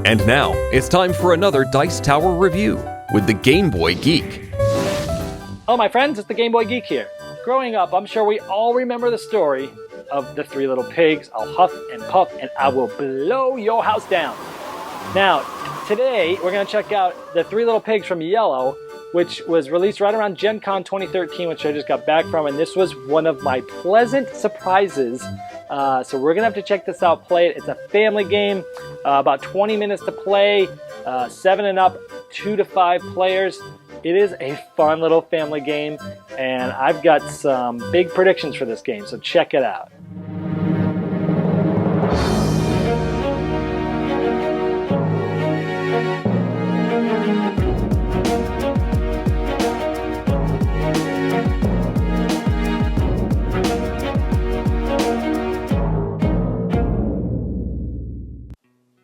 And now, it's time for another Dice Tower review with the Game Boy Geek. Hello my friends, it's the Game Boy Geek here. Growing up, I'm sure we all remember the story of the three little pigs. I'll huff and puff and I will blow your house down. Now, today we're going to check out the Three Little Pigs from Yellow, which was released right around Gen Con 2013, which I just got back from, and this was one of my pleasant surprises. So we're going to have to check this out, play it. It's a family game, about 20 minutes to play, 7 and up, 2 to 5 players. It is a fun little family game, and I've got some big predictions for this game, so check it out.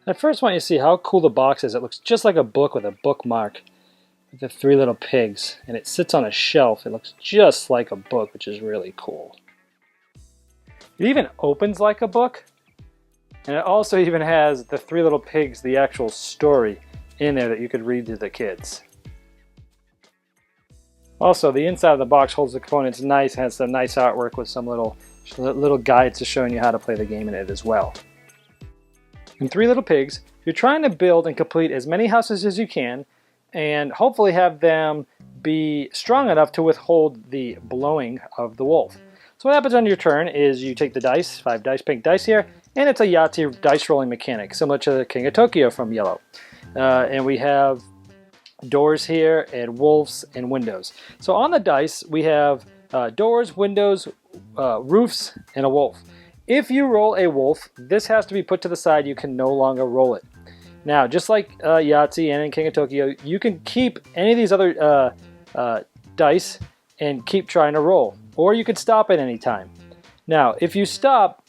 I first want you to see how cool the box is. It looks just like a book with a bookmark with the Three Little Pigs, and it sits on a shelf. It looks just like a book, which is really cool. It even opens like a book, and it also even has the Three Little Pigs, the actual story, in there that you could read to the kids. Also, the inside of the box holds the components nice, has some nice artwork with some little guides to showing you how to play the game in it as well. In Three Little Pigs, you're trying to build and complete as many houses as you can and hopefully have them be strong enough to withhold the blowing of the wolf. So what happens on your turn is you take the dice, 5 dice, pink dice here, and it's a Yahtzee dice rolling mechanic, similar to the King of Tokyo from Yellow. And we have doors here and wolves and windows. So on the dice, we have doors, windows, roofs, and a wolf. If you roll a wolf, this has to be put to the side. You can no longer roll it. Now, just like Yahtzee and in King of Tokyo, you can keep any of these other dice and keep trying to roll. Or you can stop at any time. Now, if you stop,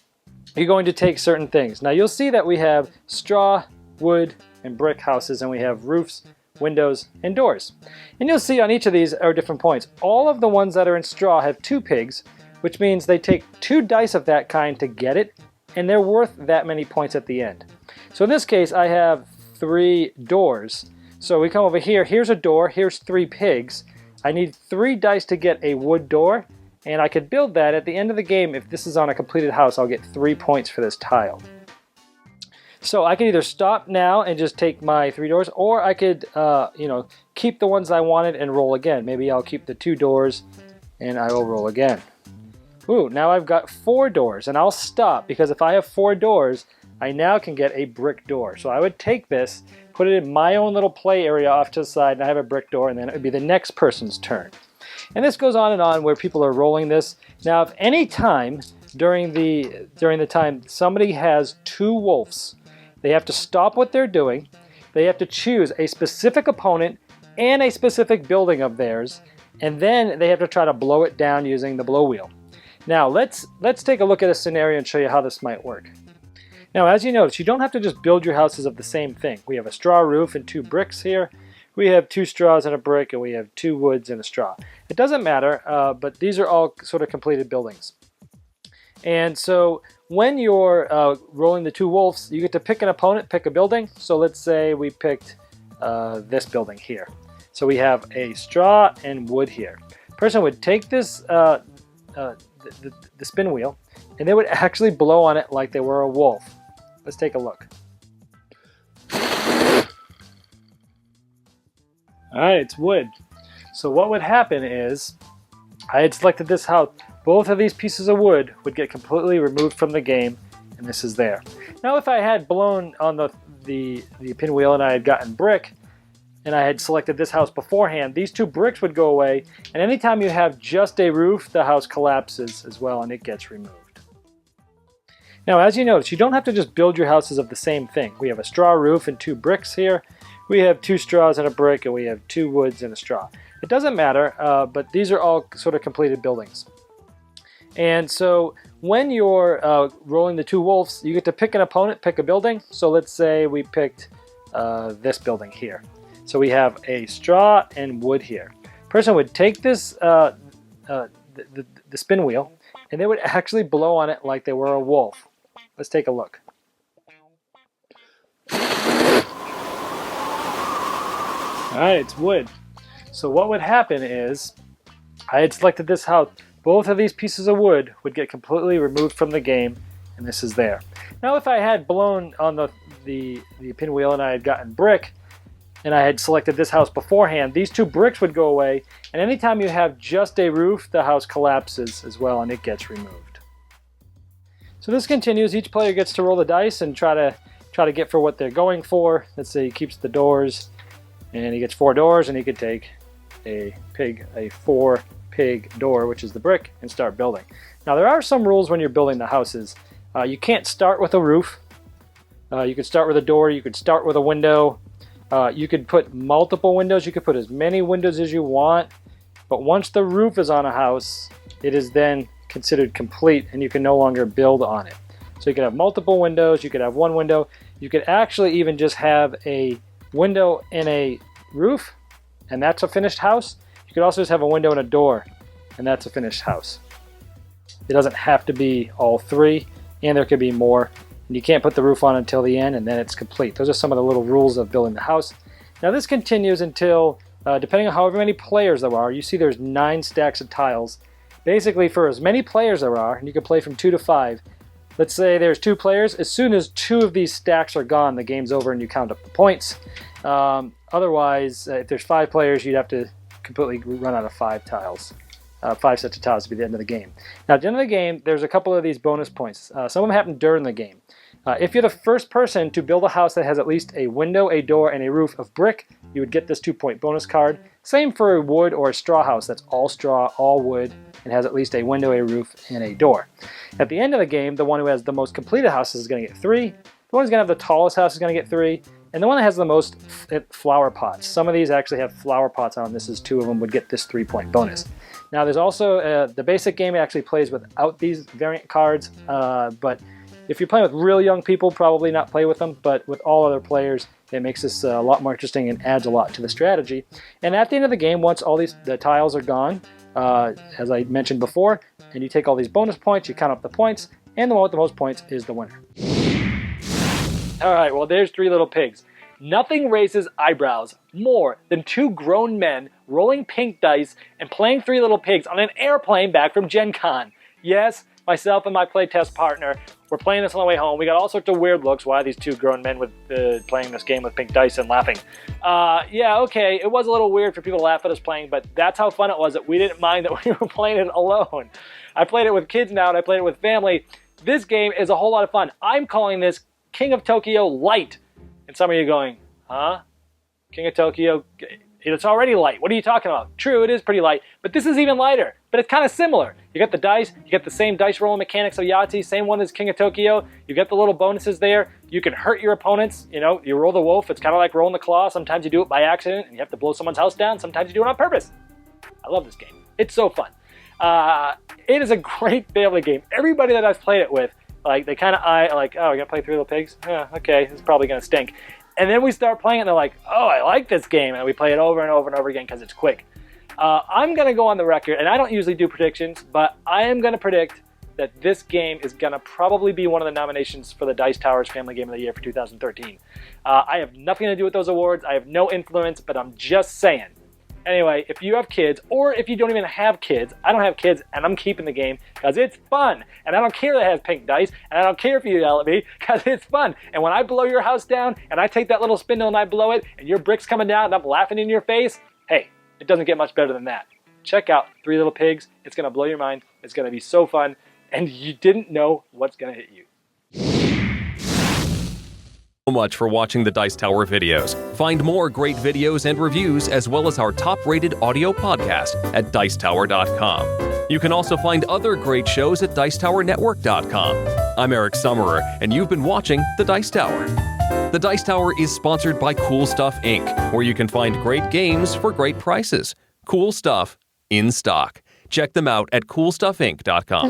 you're going to take certain things. Now, you'll see that we have straw, wood, and brick houses, and we have roofs, windows, and doors. And you'll see on each of these are different points. All of the ones that are in straw have 2 pigs, which means they take 2 dice of that kind to get it, and they're worth that many points at the end. So in this case, I have 3 doors. So we come over here, here's a door, here's 3 pigs. I need 3 dice to get a wood door, and I could build that at the end of the game. If this is on a completed house, I'll get 3 points for this tile. So I could either stop now and just take my 3 doors, or I could keep the ones I wanted and roll again. Maybe I'll keep the 2 doors and I will roll again. Ooh, now I've got 4 doors, and I'll stop because if I have 4 doors, I now can get a brick door. So I would take this, put it in my own little play area off to the side, and I have a brick door, and then it would be the next person's turn. And this goes on and on where people are rolling this. Now, if any time during the time somebody has 2 wolves, they have to stop what they're doing. They have to choose a specific opponent and a specific building of theirs, and then they have to try to blow it down using the blow wheel. Now, let's take a look at a scenario and show you how this might work. Now, as you notice, you don't have to just build your houses of the same thing. We have a straw roof and 2 bricks here. We have 2 straws and a brick, and we have 2 woods and a straw. It doesn't matter, but these are all sort of completed buildings. And so when you're rolling the 2 wolves, you get to pick an opponent, pick a building. So let's say we picked this building here. So we have a straw and wood here. Person would take this the spin wheel, and they would actually blow on it like they were a wolf. Let's take a look. Alright, it's wood. So what would happen is, I had selected this house. Both of these pieces of wood would get completely removed from the game, and this is there. Now if I had blown on the pinwheel and I had gotten brick, and I had selected this house beforehand, these 2 bricks would go away, and anytime you have just a roof, the house collapses as well and it gets removed. Now, as you notice, you don't have to just build your houses of the same thing. We have a straw roof and 2 bricks here. We have 2 straws and a brick, and we have 2 woods and a straw. It doesn't matter, but these are all sort of completed buildings. And so when you're rolling the 2 wolves, you get to pick an opponent, pick a building. So let's say we picked this building here. So we have a straw and wood here. Person would take this the spin wheel, and they would actually blow on it like they were a wolf. Let's take a look. All right, it's wood. So what would happen is, I had selected this house. Both of these pieces of wood would get completely removed from the game, and this is there. Now, if I had blown on the pinwheel and I had gotten brick, and I had selected this house beforehand, these 2 bricks would go away, and anytime you have just a roof, the house collapses as well, and it gets removed. So this continues. Each player gets to roll the dice and try to get for what they're going for. Let's say he keeps the doors, and he gets 4 doors, and he could take a 4-pig door, which is the brick, and start building. Now, there are some rules when you're building the houses. You can't start with a roof. You could start with a door. You could start with a window. You could put multiple windows. You could put as many windows as you want. But once the roof is on a house, it is then considered complete, and you can no longer build on it. So you could have multiple windows. You could have one window. You could actually even just have a window and a roof, and that's a finished house. You could also just have a window and a door, and that's a finished house. It doesn't have to be all 3, and there could be more. And you can't put the roof on until the end, and then it's complete. Those are some of the little rules of building the house. Now this continues until, depending on however many players there are, you see there's 9 stacks of tiles. Basically, for as many players there are, and you can play from 2 to 5, let's say there's 2 players, as soon as 2 of these stacks are gone, the game's over and you count up the points. Otherwise, if there's 5 players, you'd have to completely run out of 5 tiles. 5 sets of tiles to be the end of the game. Now, at the end of the game, there's a couple of these bonus points. Some of them happen during the game. If you're the first person to build a house that has at least a window, a door, and a roof of brick, you would get this 2-point bonus card. Same for a wood or a straw house that's all straw, all wood, and has at least a window, a roof, and a door. At the end of the game, the one who has the most completed houses is going to get 3. The one who's going to have the tallest house is going to get 3. And the one that has the most flower pots. Some of these actually have flower pots on. This is 2 of them would get this 3-point bonus. Now there's also the basic game actually plays without these variant cards, but if you're playing with real young people, probably not play with them, but with all other players, it makes this a lot more interesting and adds a lot to the strategy. And at the end of the game, once all the tiles are gone, as I mentioned before, and you take all these bonus points, you count up the points, and the one with the most points is the winner. All right, well, there's 3 little pigs. Nothing raises eyebrows more than 2 grown men rolling pink dice and playing 3 little pigs on an airplane back from Gen Con. Yes, myself and my playtest partner were playing this on the way home. We got all sorts of weird looks. Why are these 2 grown men playing this game with pink dice and laughing? Yeah, okay, it was a little weird for people to laugh at us playing, but that's how fun it was that we didn't mind that we were playing it alone. I played it with kids now, and I played it with family. This game is a whole lot of fun. I'm calling this King of Tokyo Light. And some of you going, huh? King of Tokyo, it's already light. What are you talking about? True, it is pretty light, but this is even lighter, but it's kind of similar. You got the dice, you got the same dice rolling mechanics of Yahtzee, same one as King of Tokyo. You get the little bonuses there. You can hurt your opponents. You know, you roll the wolf. It's kind of like rolling the claw. Sometimes you do it by accident and you have to blow someone's house down. Sometimes you do it on purpose. I love this game. It's so fun. It is a great family game. Everybody that I've played it with, like, they kind of eye, like, oh, you're going to play 3 Little Pigs? Okay, this is probably going to stink. And then we start playing it, and they're like, oh, I like this game. And we play it over and over and over again because it's quick. I'm going to go on the record, and I don't usually do predictions, but I am going to predict that this game is going to probably be one of the nominations for the Dice Towers Family Game of the Year for 2013. I have nothing to do with those awards. I have no influence, but I'm just saying. Anyway, if you have kids, or if you don't even have kids, I don't have kids, and I'm keeping the game because it's fun. And I don't care that it has pink dice, and I don't care if you yell at me because it's fun. And when I blow your house down, and I take that little spindle and I blow it, and your brick's coming down, and I'm laughing in your face, hey, it doesn't get much better than that. Check out 3 Little Pigs. It's going to blow your mind. It's going to be so fun, and you didn't know what's going to hit you. So much for watching the Dice Tower videos. Find more great videos and reviews, as well as our top-rated audio podcast at Dicetower.com. You can also find other great shows at DicetowerNetwork.com. I'm Eric Summerer, and you've been watching The Dice Tower. The Dice Tower is sponsored by Cool Stuff Inc., where you can find great games for great prices. Cool stuff in stock. Check them out at CoolStuffInc.com.